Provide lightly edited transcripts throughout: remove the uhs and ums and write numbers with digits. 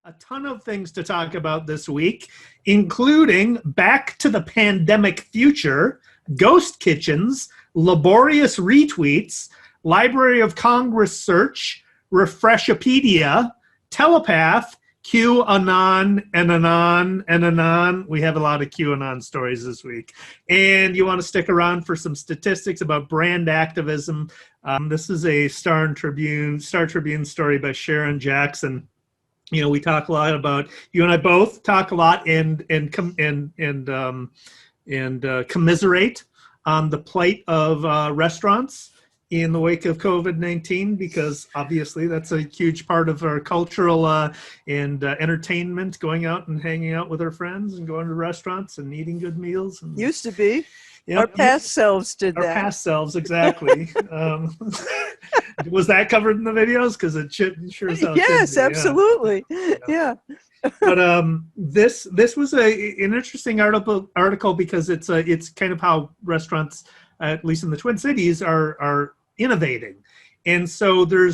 A ton of things to talk about this week, including Back to the Pandemic Future, Ghost Kitchens, Laborious Retweets, Library of Congress Search, Refreshopedia, Telepath, QAnon, and Anon, and Anon. We have a lot of QAnon stories this week. And you want to stick around for some statistics about brand activism. This is a Star Tribune story by Sharon Jackson. You know, we talk a lot about, you and I both talk a lot and commiserate on the plight of restaurants in the wake of COVID-19, because obviously that's a huge part of our cultural and entertainment, going out and hanging out with our friends and going to restaurants and eating good meals. And, used to be. Yep. Our past selves did that. Our past selves, exactly. Was that covered in the videos? Because it sure as hell yes, should be. Absolutely. Yeah. But this was an interesting article because it's kind of how restaurants, at least in the Twin Cities, are innovating. And so they're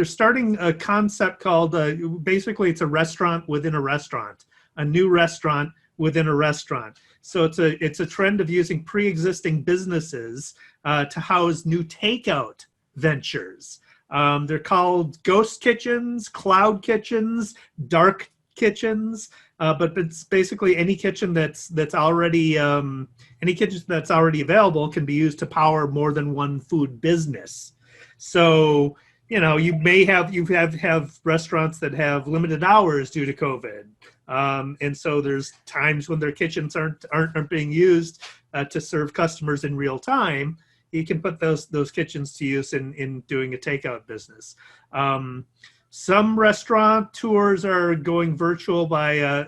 starting a concept called basically it's a restaurant within a restaurant, a new restaurant within a restaurant. So it's a trend of using pre-existing businesses to house new takeout ventures. They're called ghost kitchens, cloud kitchens, dark kitchens, but it's basically any kitchen that's already available can be used to power more than one food business. So, you know, you have restaurants that have limited hours due to COVID. And so there's times when their kitchens aren't being used to serve customers in real time. You can put those kitchens to use in doing a takeout business. Some restaurateurs are going virtual by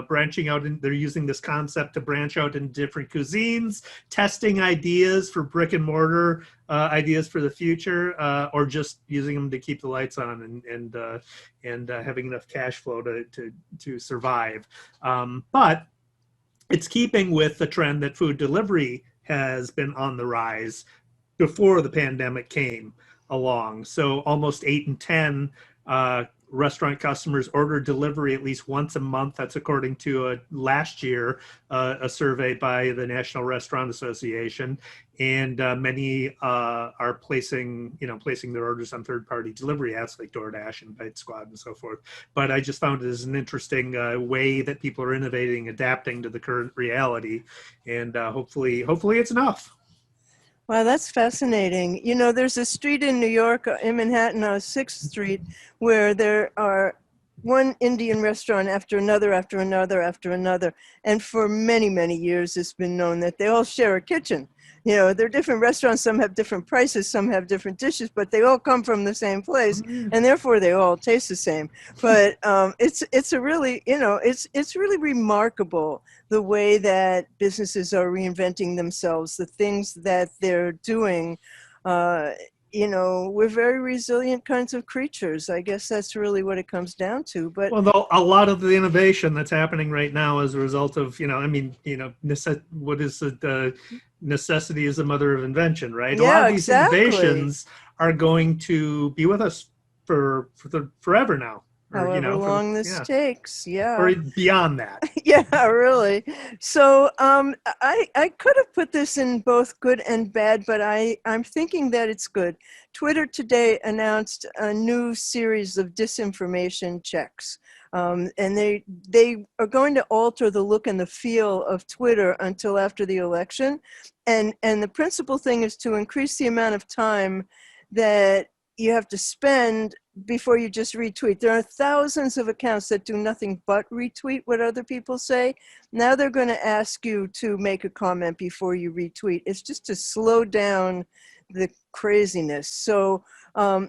branching out, and they're using this concept to branch out in different cuisines, testing ideas for brick and mortar ideas for the future, or just using them to keep the lights on and having enough cash flow to survive. But it's keeping with the trend that food delivery has been on the rise before the pandemic came along. So almost 8 in 10 restaurant customers order delivery at least once a month. That's according to last year a survey by the National Restaurant Association, and many are placing their orders on third-party delivery apps like DoorDash and Bite Squad and so forth. But I just found it as an interesting way that people are innovating, adapting to the current reality, and hopefully it's enough. Wow, that's fascinating. You know, there's a street in New York, in Manhattan, 6th Street, where there are one Indian restaurant after another, after another, after another. And for many, many years, it's been known that they all share a kitchen. You know, they're different restaurants. Some have different prices, some have different dishes, but they all come from the same place, and therefore they all taste the same. But it's a really, you know, it's really remarkable the way that businesses are reinventing themselves, the things that they're doing. You know, we're very resilient kinds of creatures. I guess that's really what it comes down to. But well, a lot of the innovation that's happening right now as a result of, what is the necessity is the mother of invention, right? Yeah, a lot of these innovations exactly. are going to be with us for forever now. However long this takes, yeah. Or beyond that. Yeah, really. So I could have put this in both good and bad, but I'm thinking that it's good. Twitter today announced a new series of disinformation checks. And they are going to alter the look and the feel of Twitter until after the election. And the principal thing is to increase the amount of time that you have to spend before you just retweet. There are thousands of accounts that do nothing but retweet what other people say. Now they're going to ask you to make a comment before you retweet. It's just to slow down the craziness. So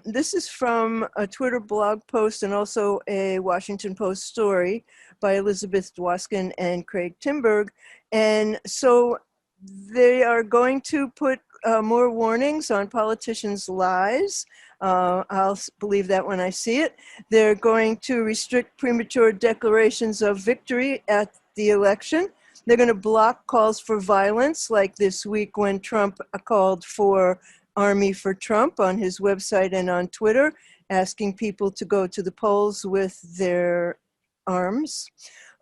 this is from a Twitter blog post and also a Washington Post story by Elizabeth Dwoskin and Craig Timberg. And so they are going to put more warnings on politicians' lies. I'll believe that when I see it. They're going to restrict premature declarations of victory at the election. They're going to block calls for violence, like this week when Trump called for Army for Trump on his website and on Twitter. asking people to go to the polls with their arms.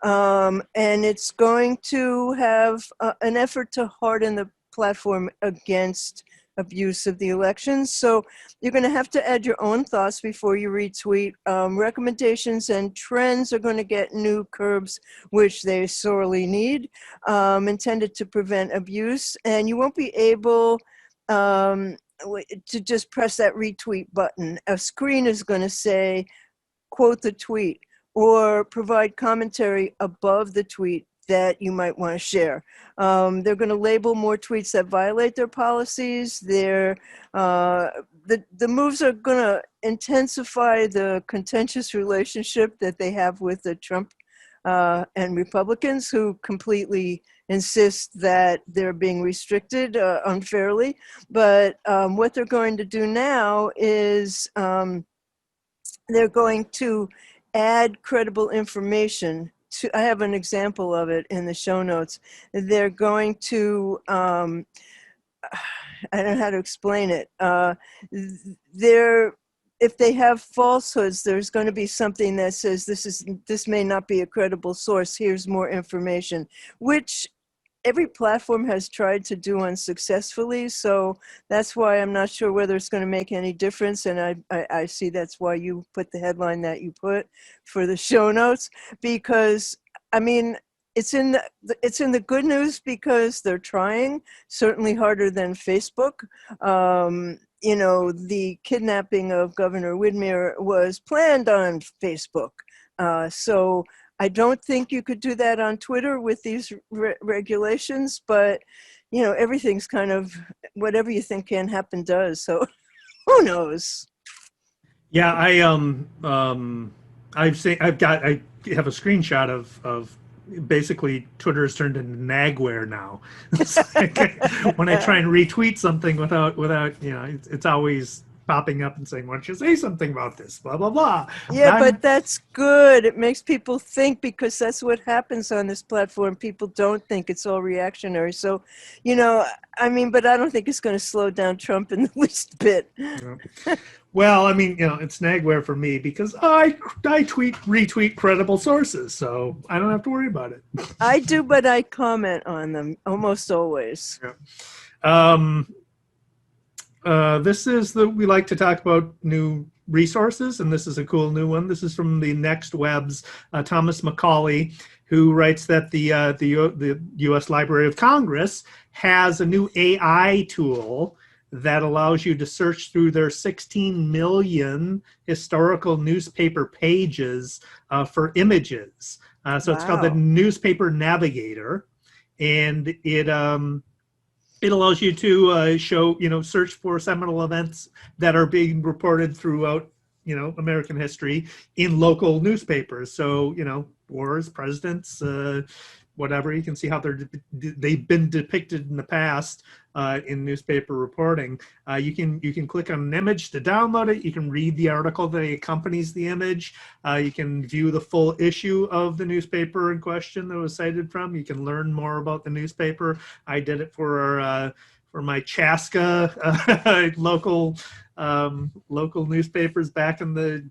And it's going to have an effort to harden the platform against abuse of the elections. So you're going to have to add your own thoughts before you retweet. Recommendations and trends are going to get new curbs, which they sorely need, intended to prevent abuse. And you won't be able to just press that retweet button. A screen is going to say, quote the tweet, or provide commentary above the tweet that you might want to share. They're going to label more tweets that violate their policies. The moves are going to intensify the contentious relationship that they have with the Trump and Republicans, who completely insist that they're being restricted unfairly. But what they're going to do now is they're going to add credible information to, I have an example of it in the show notes. They're going to, I don't know how to explain it. If they have falsehoods, there's going to be something that says this may not be a credible source. Here's more information, which every platform has tried to do unsuccessfully. So that's why I'm not sure whether it's going to make any difference. And I see that's why you put the headline that you put for the show notes, because I mean, it's in the good news because they're trying, certainly harder than Facebook. You know, the kidnapping of Governor Whitmer was planned on Facebook. So I don't think you could do that on Twitter with these regulations, but you know, everything's kind of, whatever you think can happen does. So who knows? Yeah, I have a screenshot of basically Twitter's turned into nagware now. Like, when I try and retweet something without you know, it's always popping up and saying, why don't you say something about this, blah blah blah. Yeah, but that's good. It makes people think, because that's what happens on this platform. People don't think, it's all reactionary. So, you know, I mean, but I don't think it's going to slow down Trump in the least bit. Yeah. Well, I mean, you know, it's nagware for me because I retweet credible sources, so I don't have to worry about it. I do, but I comment on them almost always. Yeah. We like to talk about new resources, and this is a cool new one. This is from the Next Web's Thomas Macaulay, who writes that the U.S. Library of Congress has a new AI tool that allows you to search through their 16 million historical newspaper pages for images. So It's called the Newspaper Navigator, and it allows you to search for seminal events that are being reported throughout, you know, American history in local newspapers. So, you know, wars, presidents, whatever. You can see how they've been depicted in the past in newspaper reporting. You can click on an image to download it. You can read the article that accompanies the image. You can view the full issue of the newspaper in question that was cited from. You can learn more about the newspaper. I did it for my Chaska local newspapers back in the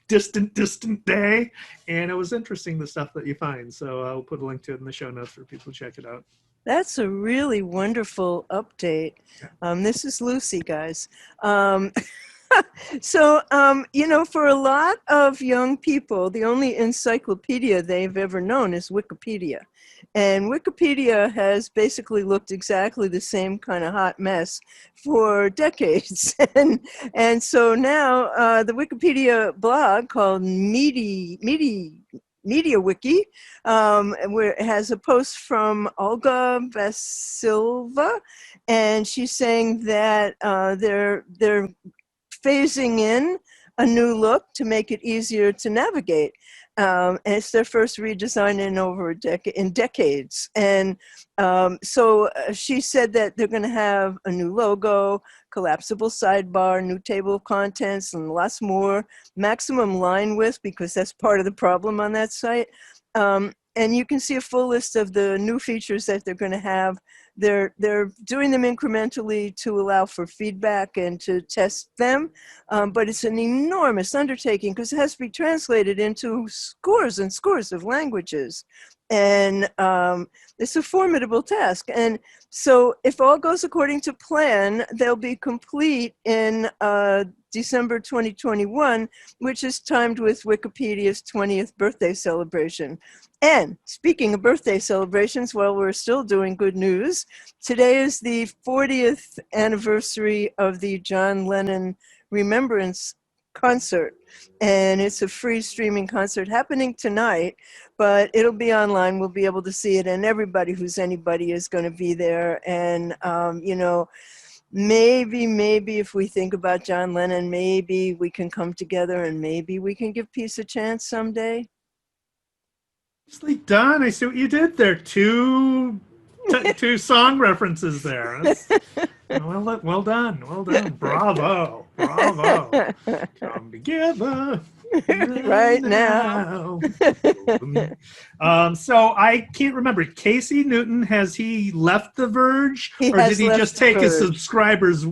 distant day, and it was interesting, the stuff that you find. So I'll put a link to it in the show notes for people to check it out. That's a really wonderful update. This is Lucy, guys. So, you know, for a lot of young people, the only encyclopedia they've ever known is Wikipedia. And Wikipedia has basically looked exactly the same kind of hot mess for decades. And so now the Wikipedia blog called MediaWiki, where it has a post from Olga Vasilva, and she's saying that they're phasing in a new look to make it easier to navigate. And it's their first redesign in decades. And so she said that they're going to have a new logo, collapsible sidebar, new table of contents, and lots more. Maximum line width, because that's part of the problem on that site. And you can see a full list of the new features that they're going to have. They're doing them incrementally to allow for feedback and to test them, but it's an enormous undertaking because it has to be translated into scores and scores of languages. And it's a formidable task. And so if all goes according to plan, they'll be complete in December 2021, which is timed with Wikipedia's 20th birthday celebration. And speaking of birthday celebrations, while we're still doing good news, today is the 40th anniversary of the John Lennon Remembrance concert. And it's a free streaming concert happening tonight, but it'll be online. We'll be able to see it, and everybody who's anybody is going to be there. And, you know, maybe if we think about John Lennon, maybe we can come together and maybe we can give peace a chance someday. Nicely done. I see what you did there. Two song references there. Well done. Bravo. Come together right now. So I can't remember. Casey Newton, has he left The Verge? Or did he just take his subscribers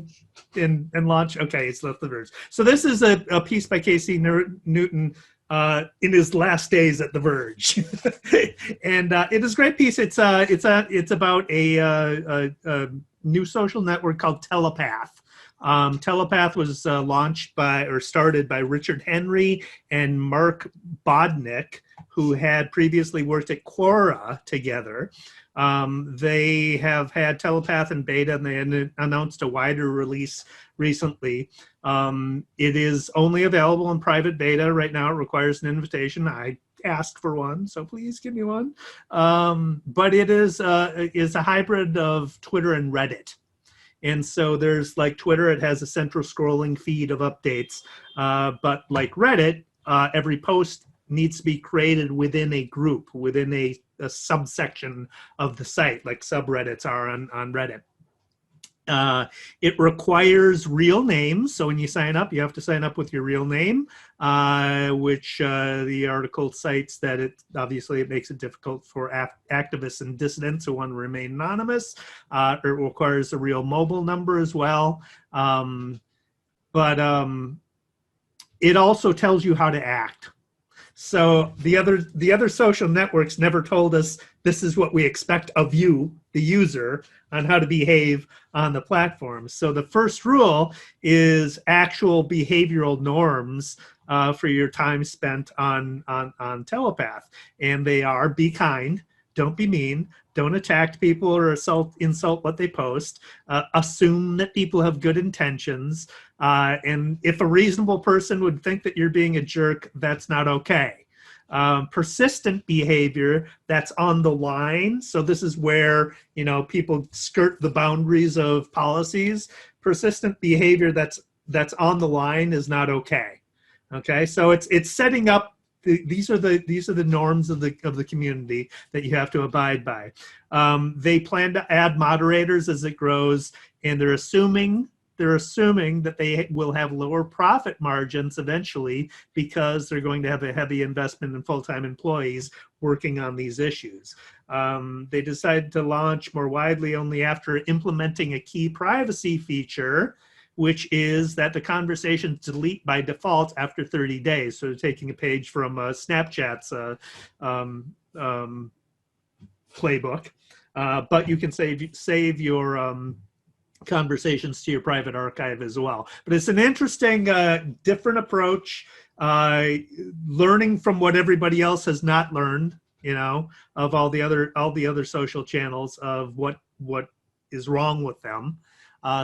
and launch? Okay, he's left The Verge. So this is a piece by Casey Newton in his last days at The Verge. And it is a great piece. It's about a new social network called Telepath. Telepath was started by Richard Henry and Mark Bodnick, who had previously worked at Quora together. They have had Telepath in beta, and they announced a wider release recently. It is only available in private beta right now. It requires an invitation. I asked for one, so please give me one. But it is a hybrid of Twitter and Reddit. And so there's like Twitter, it has a central scrolling feed of updates. But like Reddit, every post needs to be created within a group, within a subsection of the site, like subreddits are on Reddit. It requires real names. So when you sign up, you have to sign up with your real name, which the article cites that it makes it difficult for activists and dissidents who want to remain anonymous. It requires a real mobile number as well. But it also tells you how to act. So the other social networks never told us this is what we expect of you, the user, on how to behave on the platform. So the first rule is actual behavioral norms for your time spent on Telepath. And they are: be kind, don't be mean, don't attack people or insult what they post, assume that people have good intentions, and if a reasonable person would think that you're being a jerk, that's not okay. Persistent behavior that's on the line. So this is where, you know, people skirt the boundaries of policies. Persistent behavior that's on the line is not okay. Okay, so it's setting up. These are the norms of the community that you have to abide by. They plan to add moderators as it grows, and they're assuming that they will have lower profit margins eventually because they're going to have a heavy investment in full-time employees working on these issues. They decided to launch more widely only after implementing a key privacy feature, which is that the conversations delete by default after 30 days. So taking a page from Snapchat's playbook, but you can save your conversations to your private archive as well. But it's an interesting, different approach, learning from what everybody else has not learned, you know, of all the other social channels, of what is wrong with them.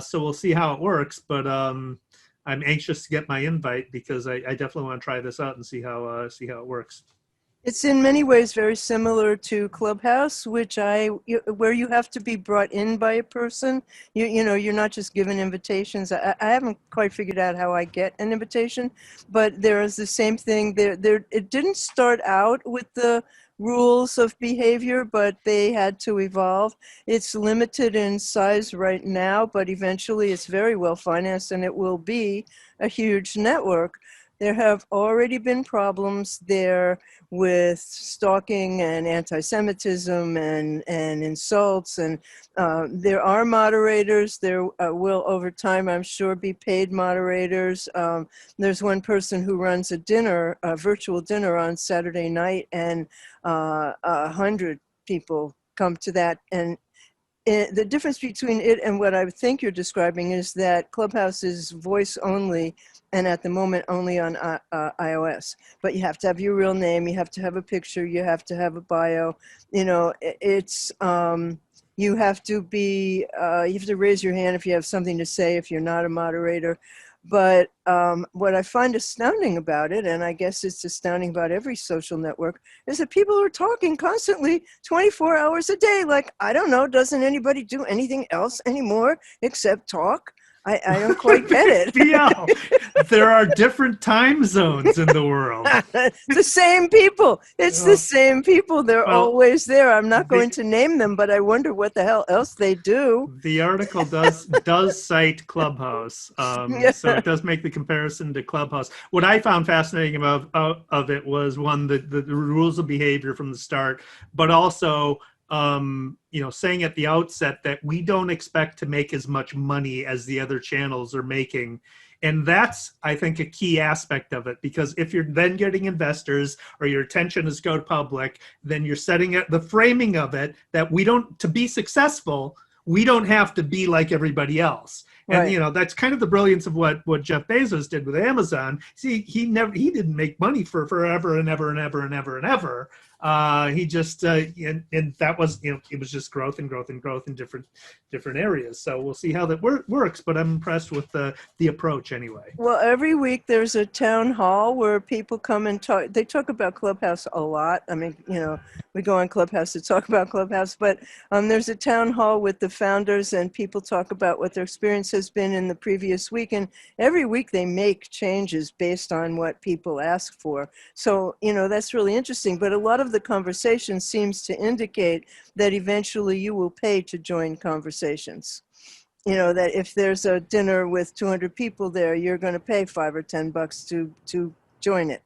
So we'll see how it works, but I'm anxious to get my invite because I definitely want to try this out and see how it works. It's in many ways very similar to Clubhouse, where you have to be brought in by a person. You know, you're not just given invitations. I haven't quite figured out how I get an invitation, but there is the same thing. It didn't start out with the rules of behavior, but they had to evolve. It's limited in size right now, but eventually it's very well financed and it will be a huge network. there have already been problems there with stalking and anti-Semitism and insults. And there are moderators. There will, over time, I'm sure, be paid moderators. There's one person who runs a virtual dinner on Saturday night, and 100 people come to that. And the difference between it and what I think you're describing is that Clubhouse is voice only, and at the moment only on iOS. But you have to have your real name, you have to have a picture, you have to have a bio. You know, you have to raise your hand if you have something to say if you're not a moderator. But what I find astounding about it, and I guess it's astounding about every social network, is that people are talking constantly 24 hours a day. Like, I don't know, doesn't anybody do anything else anymore except talk? I don't quite get it. Yeah, there are different time zones in the world. The same people. It's the same people. They're always there. I'm not going to name them, but I wonder what the hell else they do. The article does cite Clubhouse, so it does make the comparison to Clubhouse. What I found fascinating of it was, one, the rules of behavior from the start, but also saying at the outset that we don't expect to make as much money as the other channels are making. And that's, I think, a key aspect of it, because if you're then getting investors or your attention is go public, then you're setting it, the framing of it, that to be successful, we don't have to be like everybody else. And, Right. That's kind of the brilliance of what Jeff Bezos did with Amazon. See, he didn't make money for forever and ever and ever and ever and ever. He just, and that was, it was just growth and growth and growth in different areas. So we'll see how that works, but I'm impressed with the approach anyway. Well, every week there's a town hall where people come and talk. They talk about Clubhouse a lot. I mean, we go on Clubhouse to talk about Clubhouse, but there's a town hall with the founders, and people talk about what their experience has been in the previous week. And every week they make changes based on what people ask for. So, that's really interesting. But a lot of the conversation seems to indicate that eventually you will pay to join conversations. That if there's a dinner with 200 people there, you're going to pay $5 or $10 to join it.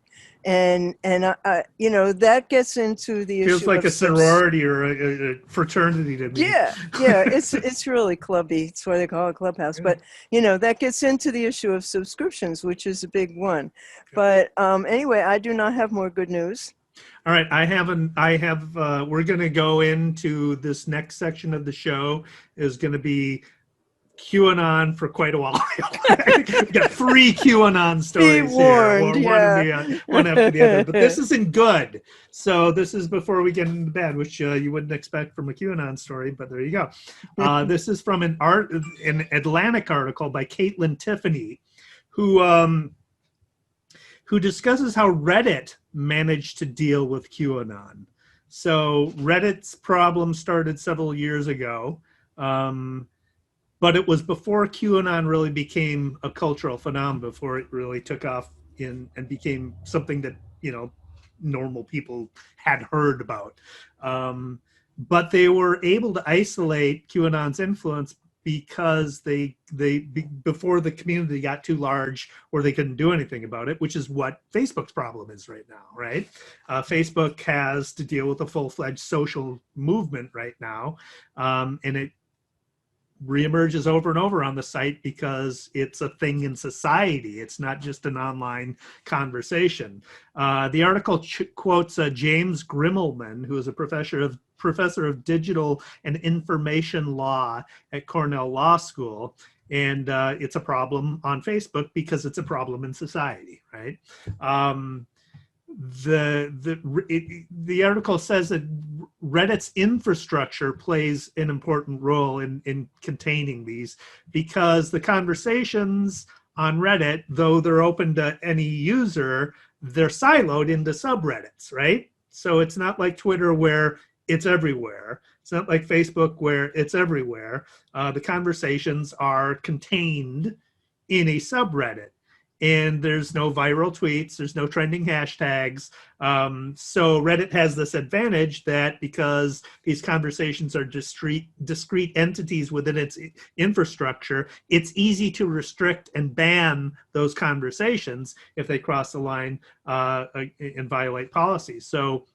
And that gets into the issue. Feels like a sorority or a fraternity to me. Yeah, it's really clubby. That's why they call it Clubhouse. But that gets into the issue of subscriptions, which is a big one. But anyway, I do not have more good news. All right, we're going to go into this next section of the show is going to be QAnon for quite a while. We've got 3 QAnon stories warned, here, one after the other. But this isn't good. So this is before we get into bad, which you wouldn't expect from a QAnon story, but there you go. This is from an Atlantic article by Caitlin Tiffany, who discusses how Reddit managed to deal with QAnon. So Reddit's problem started several years ago. But it was before QAnon really became a cultural phenomenon, before it really took off and became something that, normal people had heard about. But they were able to isolate QAnon's influence because before the community got too large or they couldn't do anything about it, which is what Facebook's problem is right now, right? Facebook has to deal with a full-fledged social movement right now, and it reemerges over and over on the site because it's a thing in society. It's not just an online conversation. The article quotes James Grimmelman, who is a professor of digital and information law at Cornell Law School. And it's a problem on Facebook because it's a problem in society, right? The article says that Reddit's infrastructure plays an important role in containing these, because the conversations on Reddit, though they're open to any user, they're siloed into subreddits, right? So it's not like Twitter where it's everywhere. It's not like Facebook where it's everywhere. The conversations are contained in a subreddit. and there's no viral tweets, there's no trending hashtags. So Reddit has this advantage that because these conversations are discrete entities within its infrastructure, it's easy to restrict and ban those conversations if they cross the line and violate policies. So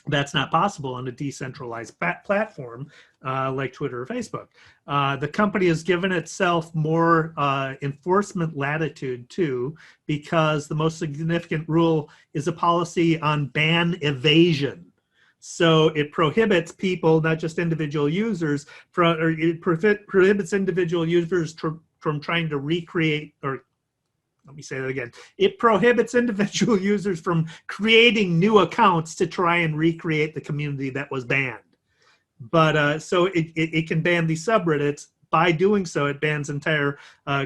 that's not possible on a decentralized platform like Twitter or Facebook. The company has given itself more enforcement latitude too, because the most significant rule is a policy on ban evasion. So it prohibits people, not just individual users, prohibits individual users from trying to recreate, or let me say that again. It prohibits individual users from creating new accounts to try and recreate the community that was banned. But so it can ban these subreddits. By doing so, it bans entire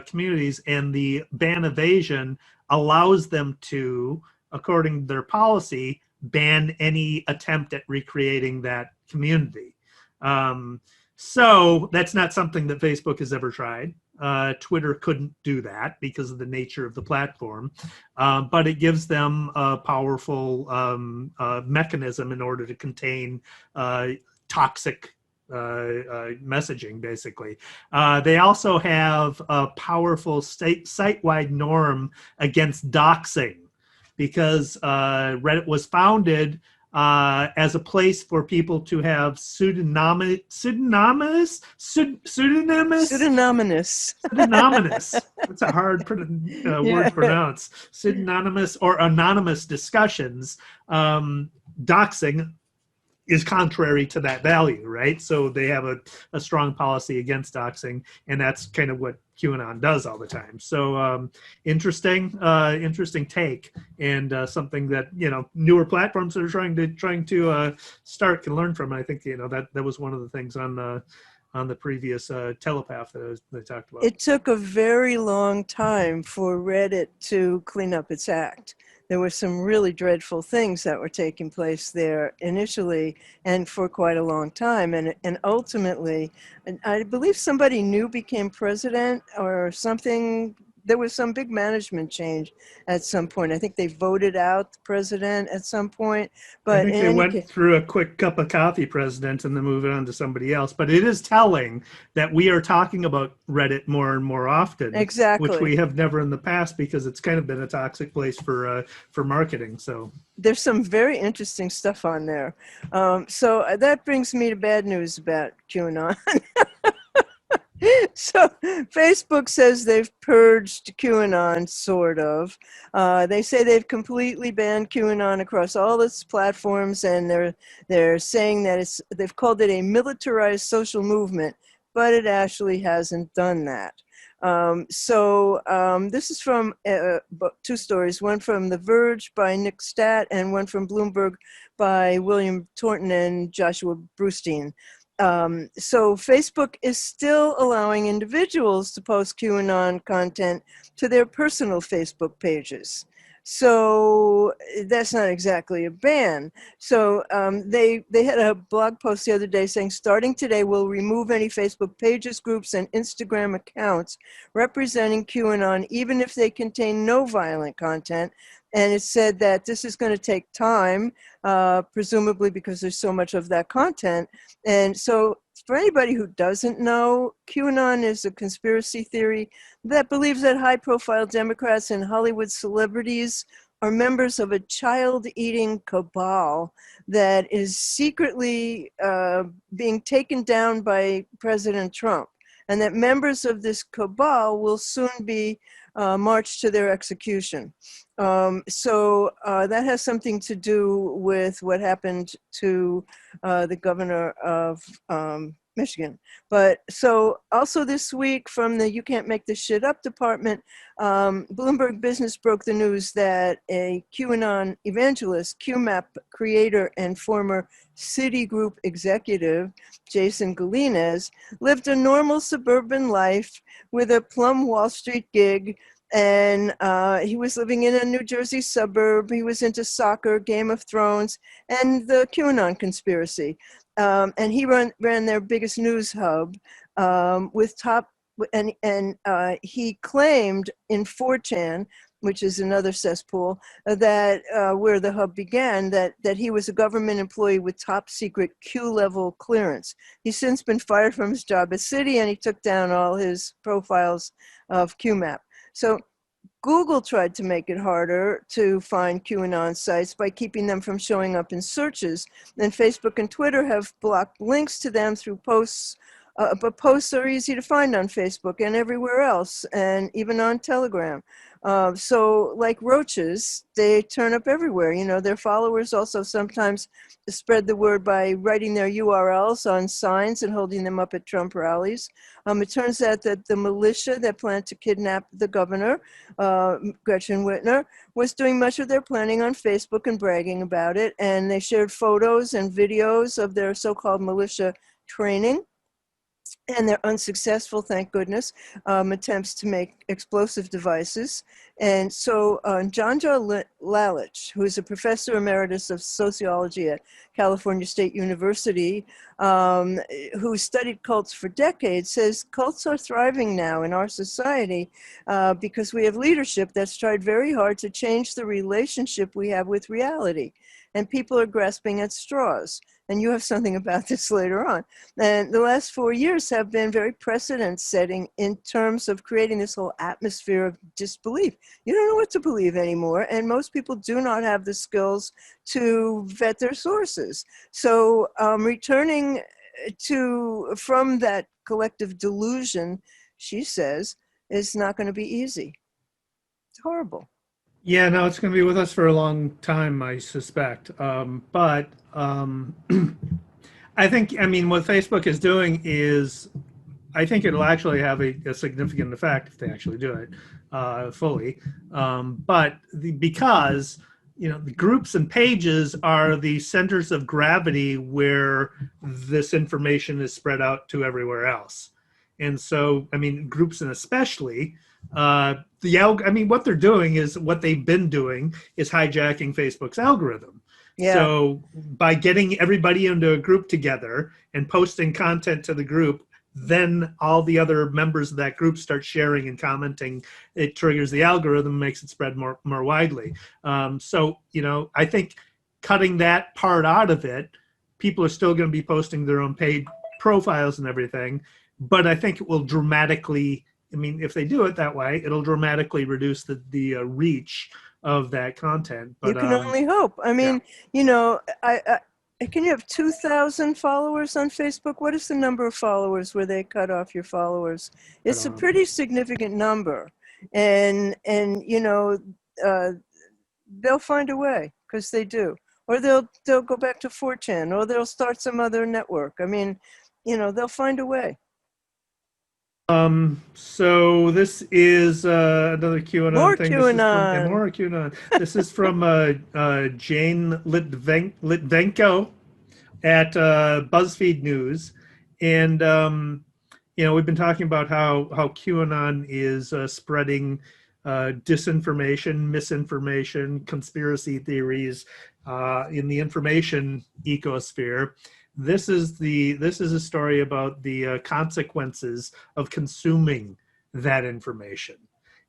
communities, and the ban evasion allows them to, according to their policy, ban any attempt at recreating that community. So that's not something that Facebook has ever tried. Twitter couldn't do that because of the nature of the platform, but it gives them a powerful mechanism in order to contain toxic messaging, basically. They also have a powerful site-wide norm against doxing, because Reddit was founded as a place for people to have pseudonymous. That's a hard word to pronounce. Pseudonymous or anonymous discussions. Doxing is contrary to that value, right? So they have a strong policy against doxing, and that's kind of what QAnon does all the time. So interesting take, and something that newer platforms that are trying to start can learn from. And I think that was one of the things on the previous Telepath that I talked about. It took a very long time for Reddit to clean up its act. There were some really dreadful things that were taking place there initially and for quite a long time. And ultimately, I believe somebody new became president or something. There was some big management change at some point. I think they voted out the president at some point. But I think they went through a quick cup of coffee, president, and then move it on to somebody else. But it is telling that we are talking about Reddit more and more often, exactly, which we have never in the past, because it's kind of been a toxic place for marketing. So there's some very interesting stuff on there. So that brings me to bad news about QAnon. So Facebook says they've purged QAnon, sort of. They say they've completely banned QAnon across all its platforms, and they're saying that they've called it a militarized social movement, but it actually hasn't done that. This is from two stories, one from The Verge by Nick Statt and one from Bloomberg by William Thornton and Joshua Brustein. So Facebook is still allowing individuals to post QAnon content to their personal Facebook pages. So that's not exactly a ban. So they had a blog post the other day saying, starting today, we'll remove any Facebook pages, groups, and Instagram accounts representing QAnon, even if they contain no violent content. And it said that this is going to take time, presumably because there's so much of that content. And so for anybody who doesn't know, QAnon is a conspiracy theory that believes that high-profile Democrats and Hollywood celebrities are members of a child-eating cabal that is secretly being taken down by President Trump, and that members of this cabal will soon be marched to their execution. So that has something to do with what happened to the governor of Michigan. But so also this week from the You Can't Make This Shit Up department, Bloomberg Business broke the news that a QAnon evangelist, QMAP creator, and former Citigroup executive, Jason Gallinez, lived a normal suburban life with a plum Wall Street gig. And he was living in a New Jersey suburb. He was into soccer, Game of Thrones, and the QAnon conspiracy. And he ran their biggest news hub with top he claimed in 4chan, which is another cesspool, that where the hub began, that he was a government employee with top secret Q-level clearance. He's since been fired from his job at Citi, and he took down all his profiles of QMAP. So Google tried to make it harder to find QAnon sites by keeping them from showing up in searches. And Facebook and Twitter have blocked links to them through posts, but posts are easy to find on Facebook and everywhere else, and even on Telegram. So like roaches, they turn up everywhere. You know, their followers also sometimes spread the word by writing their URLs on signs and holding them up at Trump rallies. It turns out that the militia that planned to kidnap the governor, Gretchen Whitmer, was doing much of their planning on Facebook and bragging about it. And they shared photos and videos of their so-called militia training. And they're unsuccessful, thank goodness, attempts to make explosive devices. And so Janja Lalich, who is a professor emeritus of sociology at California State University, who studied cults for decades, says cults are thriving now in our society because we have leadership that's tried very hard to change the relationship we have with reality. And people are grasping at straws. And you have something about this later on. And the last 4 years have been very precedent setting in terms of creating this whole atmosphere of disbelief. You don't know what to believe anymore. And most people do not have the skills to vet their sources. So returning from that collective delusion, she says, is not going to be easy. It's horrible. Yeah, no, it's going to be with us for a long time, I suspect. But I think, I mean, what Facebook is doing is, I think it'll actually have a significant effect if they actually do it fully. Because, you know, the groups and pages are the centers of gravity where this information is spread out to everywhere else. And so, I mean, groups and especially, what they're doing is what they've been doing is hijacking Facebook's algorithm. Yeah. So by getting everybody into a group together and posting content to the group, then all the other members of that group start sharing and commenting. It triggers the algorithm, makes it spread more widely. So, you know, I think cutting that part out of it, people are still going to be posting their own paid profiles and everything, but I think it will dramatically, I mean, if they do it that way, it'll dramatically reduce the reach of that content. But you can only hope. I mean, yeah. You know, can you have 2,000 followers on Facebook? What is the number of followers where they cut off your followers? It's a pretty significant number, and you know, they'll find a way because they do, or they'll go back to 4chan, or they'll start some other network. I mean, you know, they'll find a way. So this is another QAnon more thing. QAnon. More QAnon. This is from Jane Litvenko at BuzzFeed News, and you know, we've been talking about how QAnon is spreading disinformation, misinformation, conspiracy theories in the information ecosphere. This is a story about the consequences of consuming that information,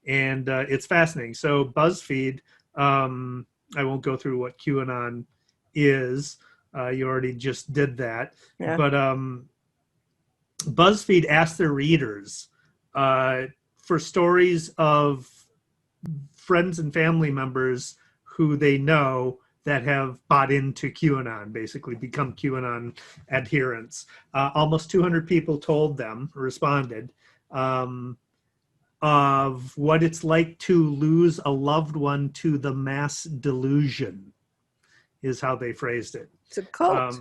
and it's fascinating. So BuzzFeed, I won't go through what QAnon is. You already just did that, yeah. But BuzzFeed asked their readers for stories of friends and family members who they know that have bought into QAnon, basically become QAnon adherents. Almost 200 people responded, of what it's like to lose a loved one to the mass delusion, is how they phrased it. It's a cult.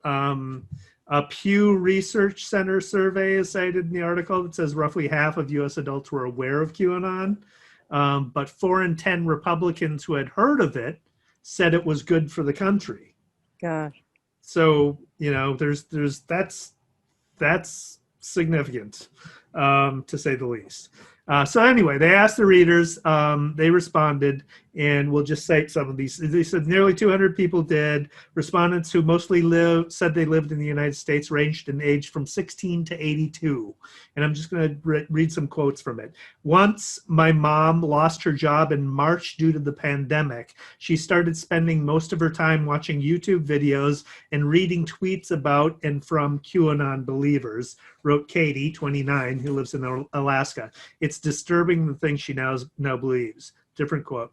A Pew Research Center survey is cited in the article that says roughly half of U.S. adults were aware of QAnon, but 4 in 10 Republicans who had heard of it said it was good for the country. Gosh. So, you know, that's significant, to say the least. So anyway, they asked the readers, they responded, And we'll just cite some of these. They said nearly 200 people did. Respondents who mostly said they lived in the United States ranged in age from 16 to 82. And I'm just going to read some quotes from it. Once my mom lost her job in March due to the pandemic, she started spending most of her time watching YouTube videos and reading tweets about and from QAnon believers, wrote Katie, 29, who lives in Alaska. It's disturbing the things she now believes. Different quote.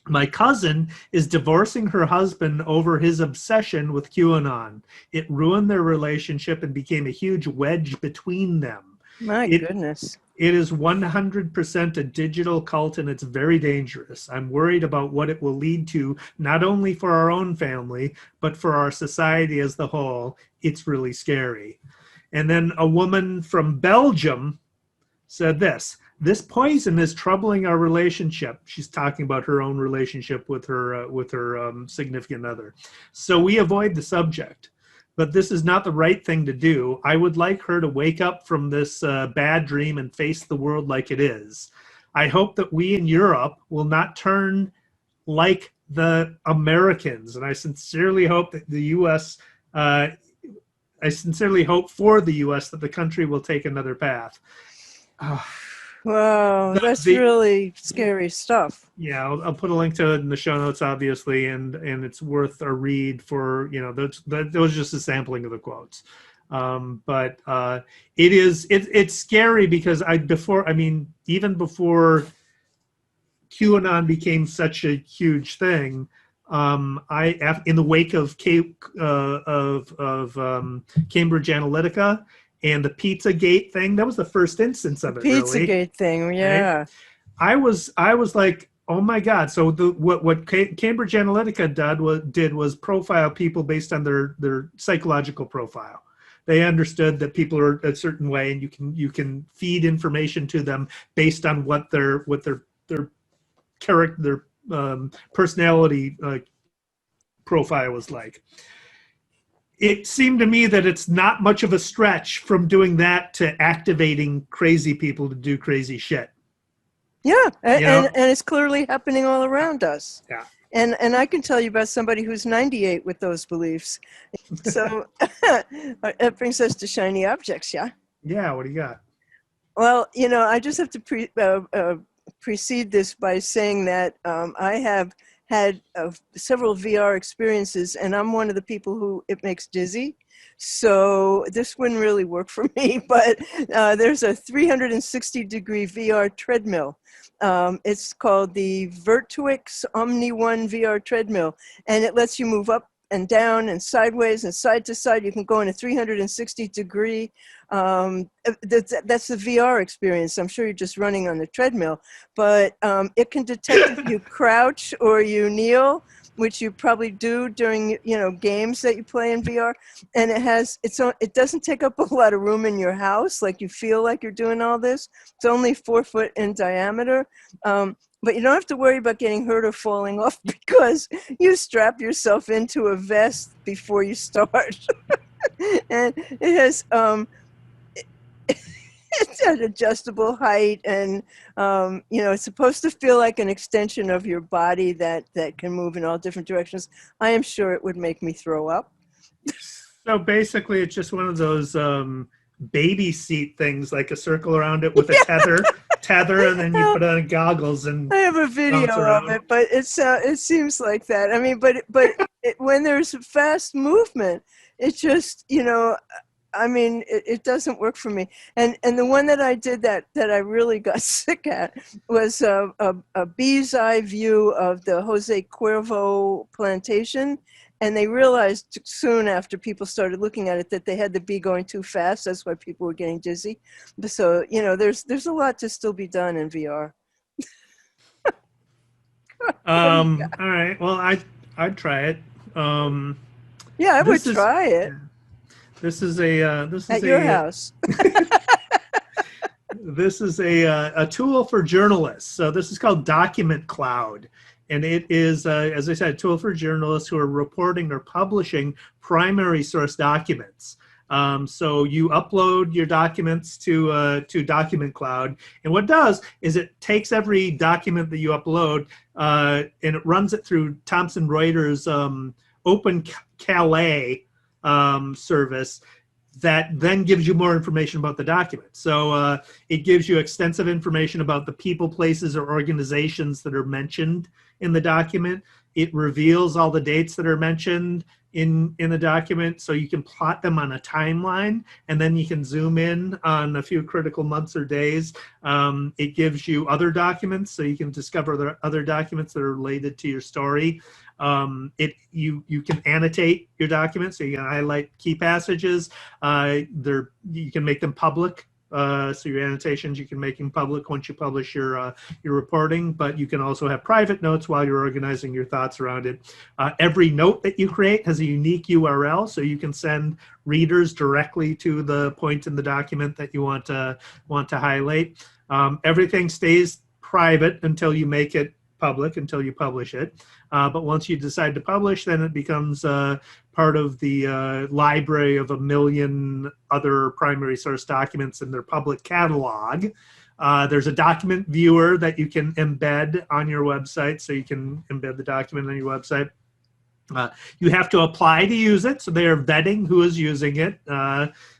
My cousin is divorcing her husband over his obsession with QAnon. It ruined their relationship and became a huge wedge between them. My goodness. It is 100% a digital cult, and it's very dangerous. I'm worried about what it will lead to, not only for our own family, but for our society as the whole. It's really scary. And then a woman from Belgium said this poison is troubling our relationship. She's talking about her own relationship with her significant other. So we avoid the subject, but this is not the right thing to do. I would like her to wake up from this bad dream and face the world like it is. I hope that we in Europe will not turn like the Americans. And I sincerely hope that the U.S., I sincerely hope for the U.S. that the country will take another path. Wow, that's really scary stuff. Yeah, I'll put a link to it in the show notes, obviously, and it's worth a read for, that was just a sampling of the quotes. But it's scary because even before QAnon became such a huge thing, in the wake of Cambridge Analytica and the Pizzagate thing, that was the first instance of it. Pizzagate thing, yeah. Right? I was like, oh my God! So what Cambridge Analytica did was profile people based on their psychological profile. They understood that people are a certain way, and you can feed information to them based on what their character, their personality profile was like. It seemed to me that it's not much of a stretch from doing that to activating crazy people to do crazy shit. Yeah, and it's clearly happening all around us. Yeah. And I can tell you about somebody who's 98 with those beliefs. So that brings us to shiny objects, yeah? Yeah, what do you got? Well, I just have to precede this by saying that I have had several VR experiences, and I'm one of the people who it makes dizzy. So this wouldn't really work for me, but there's a 360-degree VR treadmill. It's called the Virtuix Omni One VR treadmill, and it lets you move up and down and sideways and side to side. You can go in a 360-degree. That's the VR experience. I'm sure you're just running on the treadmill, but it can detect if you crouch or you kneel, which you probably do during games that you play in VR. And it doesn't take up a lot of room in your house, like you feel like you're doing all this. It's only 4 foot in diameter. But you don't have to worry about getting hurt or falling off because you strap yourself into a vest before you start. And it has it's an adjustable height, and it's supposed to feel like an extension of your body that can move in all different directions. I am sure it would make me throw up. So basically, it's just one of those baby seat things, like a circle around it with a tether, and then you put on goggles and I have a video of it, but it seems like that. I mean, but when there's fast movement, it just it doesn't work for me. And the one that I did that I really got sick at was a bee's eye view of the Jose Cuervo plantation. And they realized soon after people started looking at it that they had the bee going too fast. That's why people were getting dizzy. So, there's a lot to still be done in VR. All right. Well, I'd try it. Yeah, I would try it. This is at your house. This is a tool for journalists. So this is called Document Cloud. And it is, as I said, a tool for journalists who are reporting or publishing primary source documents. So you upload your documents to Document Cloud, and what it does is it takes every document that you upload and it runs it through Thomson Reuters Open Calais service that then gives you more information about the document. So it gives you extensive information about the people, places, or organizations that are mentioned in the document. It reveals all the dates that are mentioned in the document, so you can plot them on a timeline, and then you can zoom in on a few critical months or days. It gives you other documents, so you can discover the other documents that are related to your story. You can annotate your documents, so you can highlight key passages. You can make them public. So your annotations, you can make them public once you publish your reporting, but you can also have private notes while you're organizing your thoughts around it. Every note that you create has a unique URL, so you can send readers directly to the point in the document that you want to highlight. Everything stays private until you make it public, until you publish it. But once you decide to publish, then it becomes part of the library of 1 million other primary source documents in their public catalog. There's a document viewer that you can embed on your website, so you can embed the document on your website. You have to apply to use it, so they are vetting who is using it,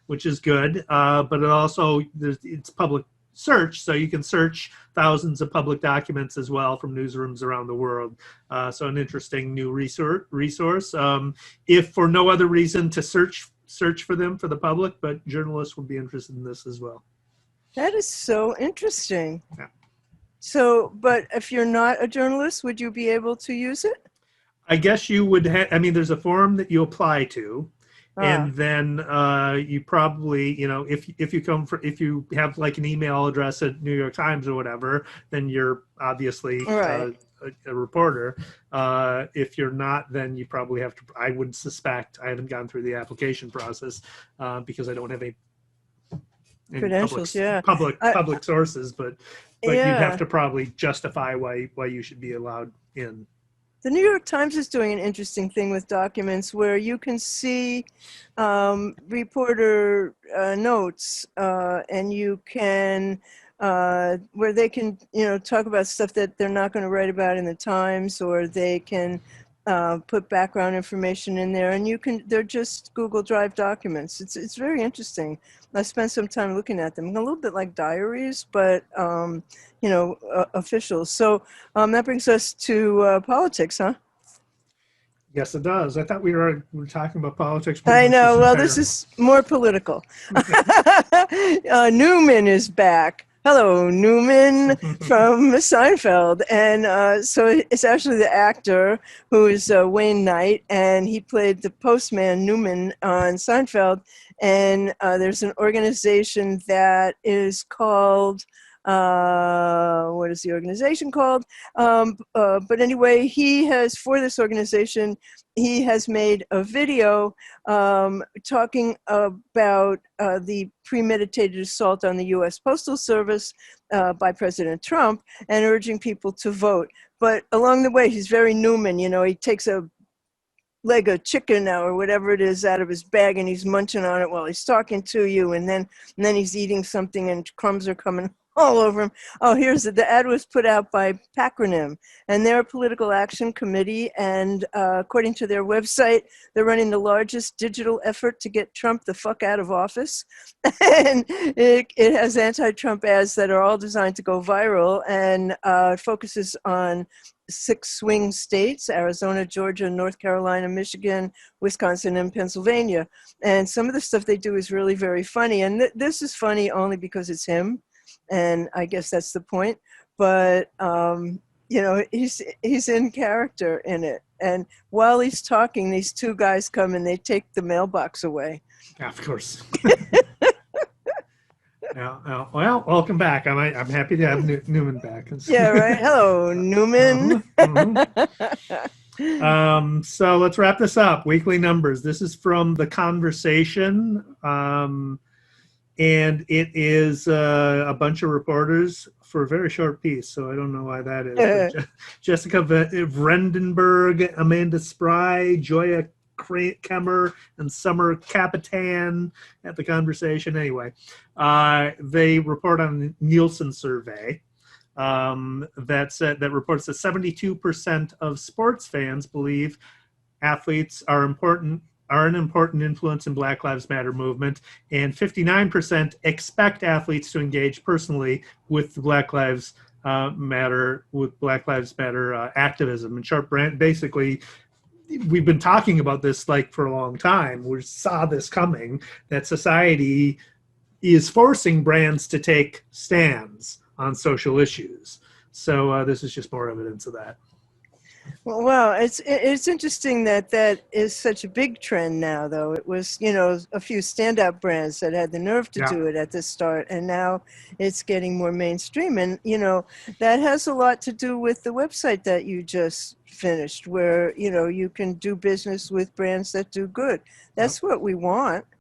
which is good. But it also, it's public search, so you can search thousands of public documents as well from newsrooms around the world. So an interesting new resource. If for no other reason to search for them for the public, but journalists would be interested in this as well. That is so interesting. Yeah. So, but if you're not a journalist, would you be able to use it? I guess you would I mean, there's a form that you apply to. And then you probably, if you have like an email address at New York Times or whatever, then you're obviously a reporter. If you're not, then you probably have to. I would suspect, I haven't gone through the application process because I don't have any credentials. Public sources, but you have to probably justify why you should be allowed in. The New York Times is doing an interesting thing with documents where you can see reporter notes and you can, where they can, talk about stuff that they're not going to write about in the Times, or they can put background information in there, and they're just Google Drive documents. It's very interesting. I spent some time looking at them, a little bit like diaries, but official. So that brings us to politics, huh? Yes, it does. I thought we were talking about politics. I know. Well, this is more political. Newman is back. Hello, Newman from Seinfeld. And so it's actually the actor who is Wayne Knight, and he played the postman Newman on Seinfeld. And there's an organization that is called, what is the organization called? But anyway, he has, for this organization, he has made a video talking about the premeditated assault on the U.S. Postal Service by President Trump and urging people to vote. But along the way, he's very Newman. He takes a leg of chicken now or whatever it is out of his bag, and he's munching on it while he's talking to you, and then he's eating something and crumbs are coming all over him. Oh, the ad was put out by Pacronym, and they're a political action committee, and according to their website, they're running the largest digital effort to get Trump the fuck out of office. And it has anti-Trump ads that are all designed to go viral, and it focuses on 6 swing states: Arizona, Georgia, North Carolina, Michigan, Wisconsin, and Pennsylvania. And some of the stuff they do is really very funny. And this is funny only because it's him. And I guess that's the point. But, he's in character in it. And while he's talking, these 2 guys come and they take the mailbox away. Yeah, of course. Well, welcome back. I'm happy to have Newman back. Yeah, right. Hello, Newman. So let's wrap this up. Weekly numbers. This is from The Conversation. And it is a bunch of reporters for a very short piece, so I don't know why that is. Jessica Vrendenberg, Amanda Spry, Joya Kemmer and Summer Capitan at the conversation. Anyway, they report on the Nielsen survey that reports that 72% of sports fans believe athletes are an important influence in Black Lives Matter movement, and 59% expect athletes to engage personally with Black Lives Matter activism. And Sharp Brand, basically, we've been talking about this like for a long time. We saw this coming, that society is forcing brands to take stands on social issues. So this is just more evidence of that. Well, wow, it's interesting that that is such a big trend now, though. It was, you know, a few standout brands that had the nerve to do it at the start, and now it's getting more mainstream. And, you know, that has a lot to do with the website that you just finished, where, you know, you can do business with brands that do good. That's what we want.